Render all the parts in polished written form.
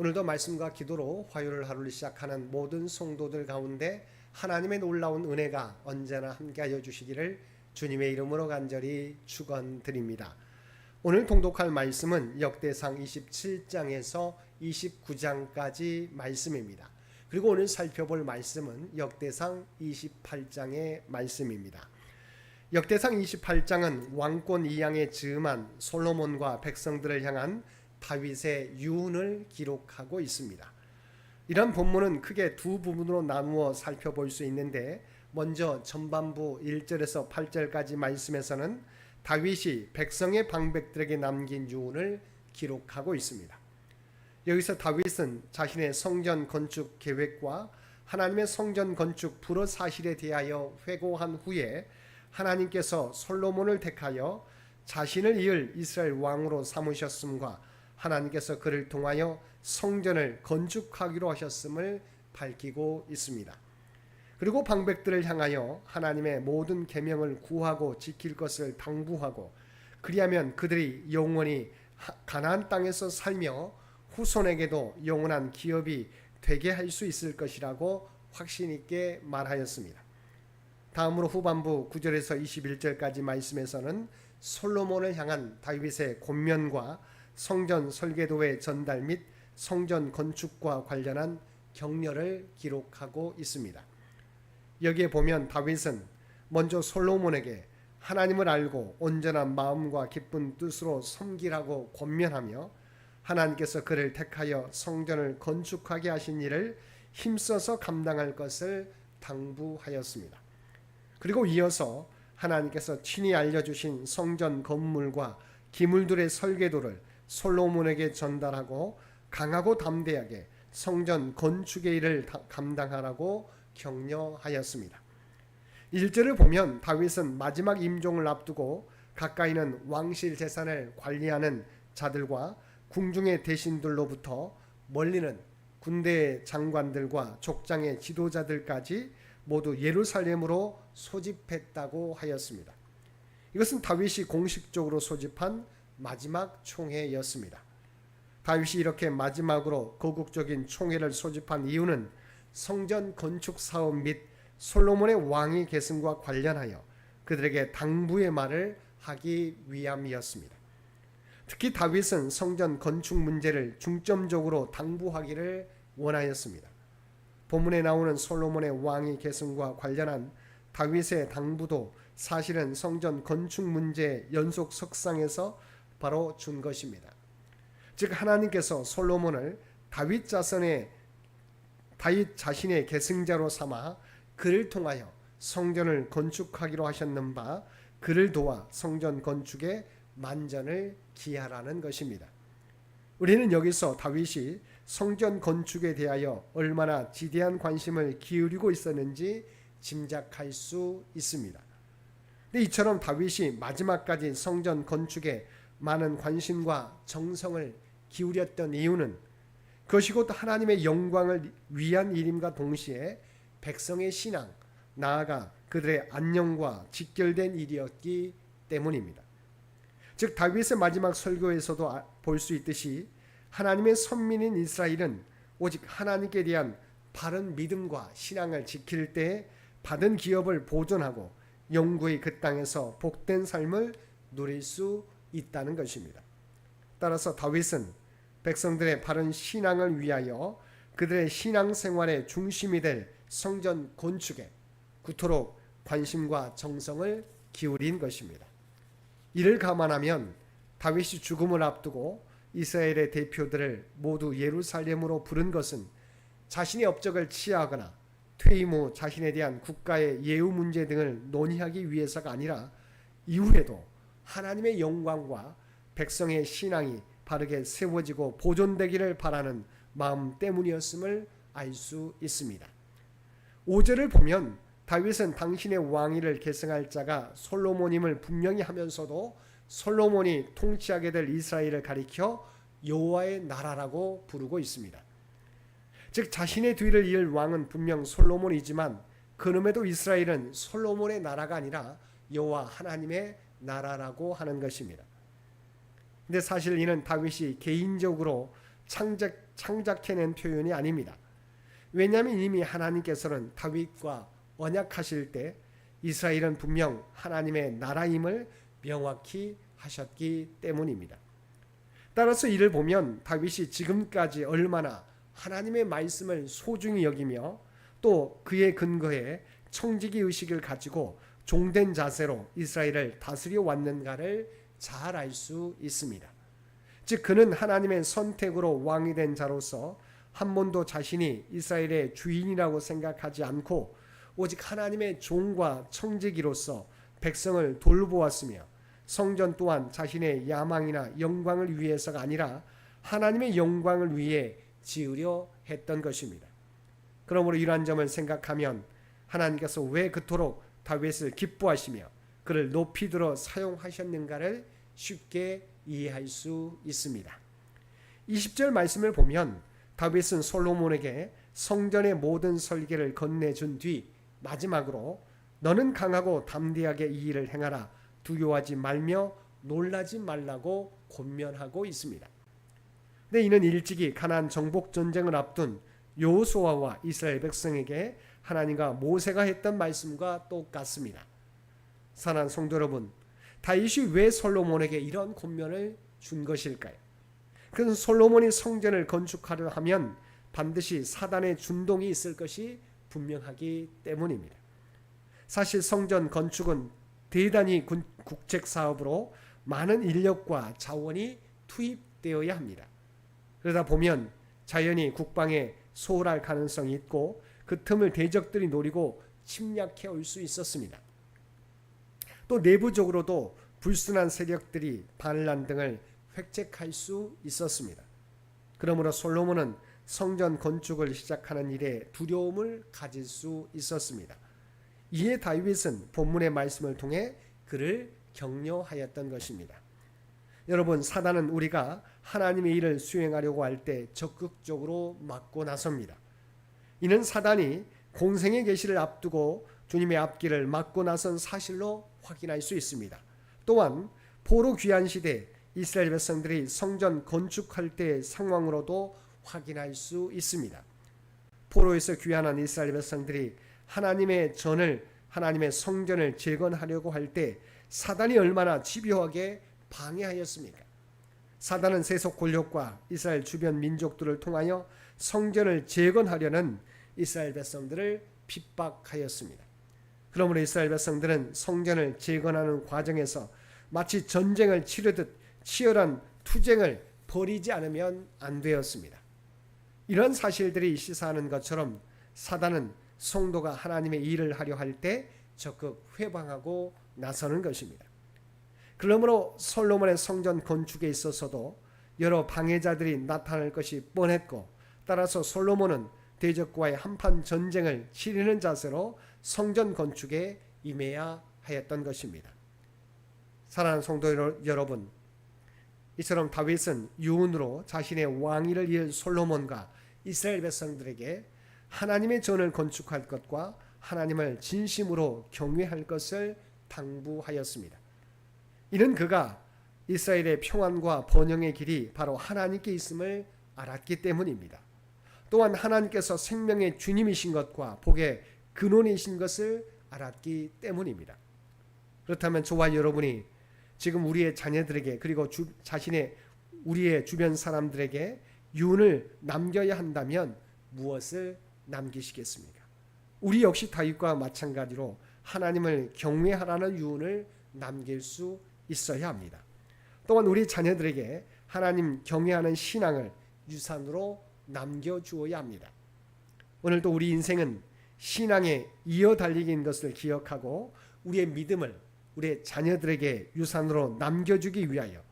오늘도 말씀과 기도로 화요일 하루를 시작하는 모든 성도들 가운데 하나님의 놀라운 은혜가 언제나 함께하여 주시기를 주님의 이름으로 간절히 축원드립니다. 오늘 통독할 말씀은 역대상 27장에서 29장까지 말씀입니다. 그리고 오늘 살펴볼 말씀은 역대상 28장의 말씀입니다. 역대상 28장은 왕권 이양에 즈음한 솔로몬과 백성들을 향한 다윗의 유언을 기록하고 있습니다. 이런 본문은 크게 두 부분으로 나누어 살펴볼 수 있는데, 먼저 전반부 1절에서 8절까지 말씀에서는 다윗이 백성의 방백들에게 남긴 유언을 기록하고 있습니다. 여기서 다윗은 자신의 성전 건축 계획과 하나님의 성전 건축 불허 사실에 대하여 회고한 후에 하나님께서 솔로몬을 택하여 자신을 이을 이스라엘 왕으로 삼으셨음과 하나님께서 그를 통하여 성전을 건축하기로 하셨음을 밝히고 있습니다. 그리고 방백들을 향하여 하나님의 모든 계명을 구하고 지킬 것을 당부하고, 그리하면 그들이 영원히 가나안 땅에서 살며 후손에게도 영원한 기업이 되게 할 수 있을 것이라고 확신 있게 말하였습니다. 다음으로 후반부 9절에서 21절까지 말씀에서는 솔로몬을 향한 다윗의 권면과 성전 설계도의 전달 및 성전 건축과 관련한 격려를 기록하고 있습니다. 여기에 보면 다윗은 먼저 솔로몬에게 하나님을 알고 온전한 마음과 기쁜 뜻으로 섬기라고 권면하며, 하나님께서 그를 택하여 성전을 건축하게 하신 일을 힘써서 감당할 것을 당부하였습니다. 그리고 이어서 하나님께서 친히 알려주신 성전 건물과 기물들의 설계도를 솔로몬에게 전달하고 강하고 담대하게 성전 건축의 일을 감당하라고 격려하였습니다. 1절을 보면 다윗은 마지막 임종을 앞두고 가까이는 왕실 재산을 관리하는 자들과 궁중의 대신들로부터 멀리는 군대 장관들과 족장의 지도자들까지 모두 예루살렘으로 소집했다고 하였습니다. 이것은 다윗이 공식적으로 소집한 마지막 총회였습니다. 다윗이 이렇게 마지막으로 거국적인 총회를 소집한 이유는 성전 건축 사업 및 솔로몬의 왕위 계승과 관련하여 그들에게 당부의 말을 하기 위함이었습니다. 특히 다윗은 성전 건축 문제를 중점적으로 당부하기를 원하였습니다. 본문에 나오는 솔로몬의 왕위 계승과 관련한 다윗의 당부도 사실은 성전 건축 문제의 연속 석상에서 바로 준 것입니다. 즉, 하나님께서 솔로몬을 다윗 자신의 계승자로 삼아 그를 통하여 성전을 건축하기로 하셨는 바, 그를 도와 성전 건축에 만전을 기하라는 것입니다. 우리는 여기서 다윗이 성전 건축에 대하여 얼마나 지대한 관심을 기울이고 있었는지 짐작할 수 있습니다. 근데 이처럼 다윗이 마지막까지 성전 건축에 많은 관심과 정성을 기울였던 이유는 그것이 곧 하나님의 영광을 위한 일임과 동시에 백성의 신앙, 나아가 그들의 안녕과 직결된 일이었기 때문입니다. 즉, 다윗의 마지막 설교에서도 볼 수 있듯이 하나님의 선민인 이스라엘은 오직 하나님께 대한 바른 믿음과 신앙을 지킬 때 받은 기업을 보존하고 영구히 그 땅에서 복된 삶을 누릴 수 있다는 것입니다. 따라서 다윗은 백성들의 바른 신앙을 위하여 그들의 신앙생활의 중심이 될 성전 건축에 그토록 관심과 정성을 기울인 것입니다. 이를 감안하면 다윗이 죽음을 앞두고 이스라엘의 대표들을 모두 예루살렘으로 부른 것은 자신의 업적을 치하하거나 퇴임 후 자신에 대한 국가의 예우 문제 등을 논의하기 위해서가 아니라 이후에도 하나님의 영광과 백성의 신앙이 바르게 세워지고 보존되기를 바라는 마음 때문이었음을 알 수 있습니다. 5절을 보면 다윗은 당신의 왕위를 계승할 자가 솔로몬임을 분명히 하면서도 솔로몬이 통치하게 될 이스라엘을 가리켜 여호와의 나라라고 부르고 있습니다. 즉, 자신의 뒤를 이을 왕은 분명 솔로몬이지만 그럼에도 이스라엘은 솔로몬의 나라가 아니라 여호와 하나님의 나라라고 하는 것입니다. 근데 사실 이는 다윗이 개인적으로 창작해낸 표현이 아닙니다. 왜냐하면 이미 하나님께서는 다윗과 언약하실 때 이스라엘은 분명 하나님의 나라임을 명확히 하셨기 때문입니다. 따라서 이를 보면 다윗이 지금까지 얼마나 하나님의 말씀을 소중히 여기며 또 그에 근거해 청지기 의식을 가지고 종된 자세로 이스라엘을 다스려 왔는가를 잘 알 수 있습니다. 즉 그는 하나님의 선택으로 왕이 된 자로서 한 번도 자신이 이스라엘의 주인이라고 생각하지 않고 오직 하나님의 종과 청지기로서 백성을 돌보았으며 성전 또한 자신의 야망이나 영광을 위해서가 아니라 하나님의 영광을 위해 지으려 했던 것입니다. 그러므로 이러한 점을 생각하면 하나님께서 왜 그토록 다윗을 기뻐하시며 그를 높이 들어 사용하셨는가를 쉽게 이해할 수 있습니다. 20절 말씀을 보면 다윗은 솔로몬에게 성전의 모든 설계를 건네준 뒤 마지막으로 너는 강하고 담대하게 이 일을 행하라 두려워하지 말며 놀라지 말라고 권면하고 있습니다. 근데 이는 일찍이 가나안 정복 전쟁을 앞둔 여호수아와 이스라엘 백성에게 하나님과 모세가 했던 말씀과 똑같습니다. 사랑하는 성도 여러분, 다윗이 왜 솔로몬에게 이런 권면을 준 것일까요? 그는 솔로몬이 성전을 건축하려 하면 반드시 사단의 준동이 있을 것이 분명하기 때문입니다. 사실 성전 건축은 대단히 국책 사업으로 많은 인력과 자원이 투입되어야 합니다. 그러다 보면 자연히 국방에 소홀할 가능성이 있고 그 틈을 대적들이 노리고 침략해 올 수 있었습니다. 또 내부적으로도 불순한 세력들이 반란 등을 획책할 수 있었습니다. 그러므로 솔로몬은 성전 건축을 시작하는 일에 두려움을 가질 수 있었습니다. 이에 다윗은 본문의 말씀을 통해 그를 격려하였던 것입니다. 여러분, 사단은 우리가 하나님의 일을 수행하려고 할 때 적극적으로 막고 나섭니다. 이는 사단이 공생의 계시를 앞두고 주님의 앞길을 막고 나선 사실로 확인할 수 있습니다. 또한 포로 귀환 시대 이스라엘 백성들이 성전 건축할 때의 상황으로도 확인할 수 있습니다. 포로에서 귀환한 이스라엘 백성들이 하나님의 성전을 재건하려고 할 때 사단이 얼마나 집요하게 방해하였습니까? 사단은 세속 권력과 이스라엘 주변 민족들을 통하여 성전을 재건하려는 이스라엘 백성들을 핍박하였습니다. 그러므로 이스라엘 백성들은 성전을 재건하는 과정에서 마치 전쟁을 치르듯 치열한 투쟁을 벌이지 않으면 안 되었습니다. 이런 사실들이 시사하는 것처럼 사단은 성도가 하나님의 일을 하려 할 때 적극 회방하고 나서는 것입니다. 그러므로 솔로몬의 성전 건축에 있어서도 여러 방해자들이 나타날 것이 뻔했고 따라서 솔로몬은 대적과의 한판 전쟁을 치르는 자세로 성전 건축에 임해야 하였던 것입니다. 사랑하는 성도 여러분, 이처럼 다윗은 유언으로 자신의 왕위를 이을 솔로몬과 이스라엘 백성들에게 하나님의 전을 건축할 것과 하나님을 진심으로 경외할 것을 당부하였습니다. 이는 그가 이스라엘의 평안과 번영의 길이 바로 하나님께 있음을 알았기 때문입니다. 또한 하나님께서 생명의 주님이신 것과 복의 근원이신 것을 알았기 때문입니다. 그렇다면 저와 여러분이 지금 우리의 자녀들에게 그리고 우리의 주변 사람들에게 유언을 남겨야 한다면 무엇을 남기시겠습니까? 우리 역시 다윗과 마찬가지로 하나님을 경외하라는 유언을 남길 수 있어야 합니다. 또한 우리 자녀들에게 하나님 경외하는 신앙을 유산으로 남겨주어야 합니다. 오늘도 우리 인생은 신앙에 이어 달리기인 것을 기억하고 우리의 믿음을 우리의 자녀들에게 유산으로 남겨주기 위하여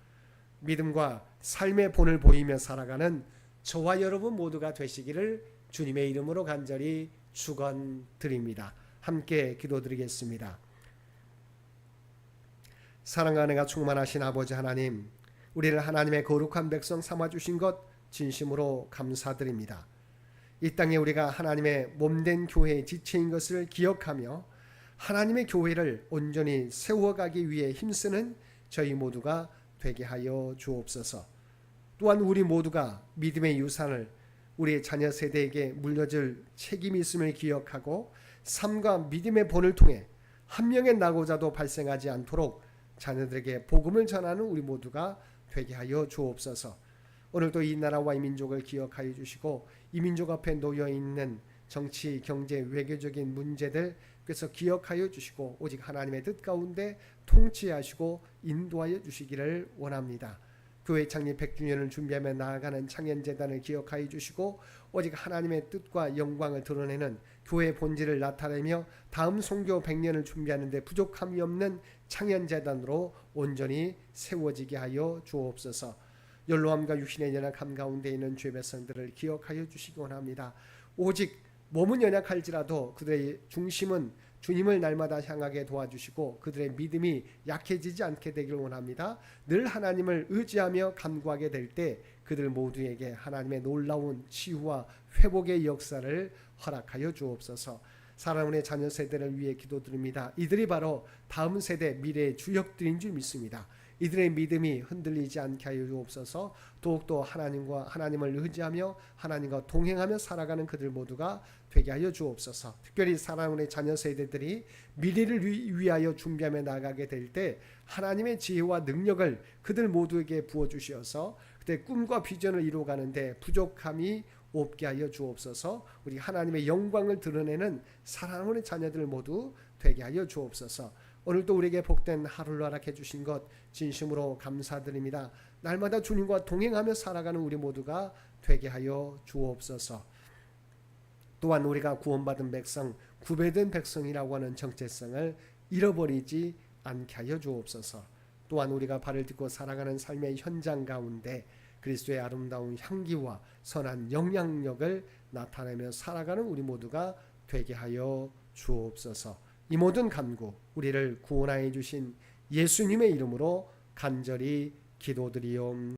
믿음과 삶의 본을 보이며 살아가는 저와 여러분 모두가 되시기를 주님의 이름으로 간절히 축원드립니다. 함께 기도드리겠습니다. 사랑과 은혜가 충만하신 아버지 하나님, 우리를 하나님의 거룩한 백성 삼아주신 것 진심으로 감사드립니다. 이 땅에 우리가 하나님의 몸된 교회의 지체인 것을 기억하며 하나님의 교회를 온전히 세워가기 위해 힘쓰는 저희 모두가 되게 하여 주옵소서. 또한 우리 모두가 믿음의 유산을 우리의 자녀 세대에게 물려줄 책임이 있음을 기억하고 삶과 믿음의 본을 통해 한 명의 낙오자도 발생하지 않도록 자녀들에게 복음을 전하는 우리 모두가 되게 하여 주옵소서. 오늘도 이 나라와 이 민족을 기억하여 주시고 이 민족 앞에 놓여 있는 정치, 경제, 외교적인 문제들 그래서 기억하여 주시고 오직 하나님의 뜻 가운데 통치하시고 인도하여 주시기를 원합니다. 교회 창립 100주년을 준비하며 나아가는 창현재단을 기억하여 주시고 오직 하나님의 뜻과 영광을 드러내는 교회의 본질을 나타내며 다음 선교 100년을 준비하는 데 부족함이 없는 창현재단으로 온전히 세워지게 하여 주옵소서. 연로함과 육신의 연약함 가운데 있는 주의 백성들을 기억하여 주시기 원합니다. 오직 몸은 연약할지라도 그들의 중심은 주님을 날마다 향하게 도와주시고 그들의 믿음이 약해지지 않게 되기를 원합니다. 늘 하나님을 의지하며 간구하게 될 때 그들 모두에게 하나님의 놀라운 치유와 회복의 역사를 허락하여 주옵소서. 사랑하는 자녀 세대를 위해 기도드립니다. 이들이 바로 다음 세대 미래의 주역들인 줄 믿습니다. 이들의 믿음이 흔들리지 않게 하여 주옵소서. 더욱더 하나님을 의지하며 하나님과 동행하며 살아가는 그들 모두가 되게 하여 주옵소서. 특별히 사랑하는 자녀 세대들이 미래를 위하여 준비하며 나가게 될 때 하나님의 지혜와 능력을 그들 모두에게 부어주시어서 그때 꿈과 비전을 이루어가는데 부족함이 없게 하여 주옵소서. 우리 하나님의 영광을 드러내는 사랑하는 자녀들 모두 되게 하여 주옵소서. 오늘도 우리에게 복된 하루를 허락해 주신 것 진심으로 감사드립니다. 날마다 주님과 동행하며 살아가는 우리 모두가 되게 하여 주옵소서. 또한 우리가 구원받은 백성, 구배된 백성이라고 하는 정체성을 잃어버리지 않게 하여 주옵소서. 또한 우리가 발을 딛고 살아가는 삶의 현장 가운데 그리스도의 아름다운 향기와 선한 영향력을 나타내며 살아가는 우리 모두가 되게 하여 주옵소서. 이 모든 간구 우리를 구원하여 주신 예수님의 이름으로 간절히 기도드리옵나이다.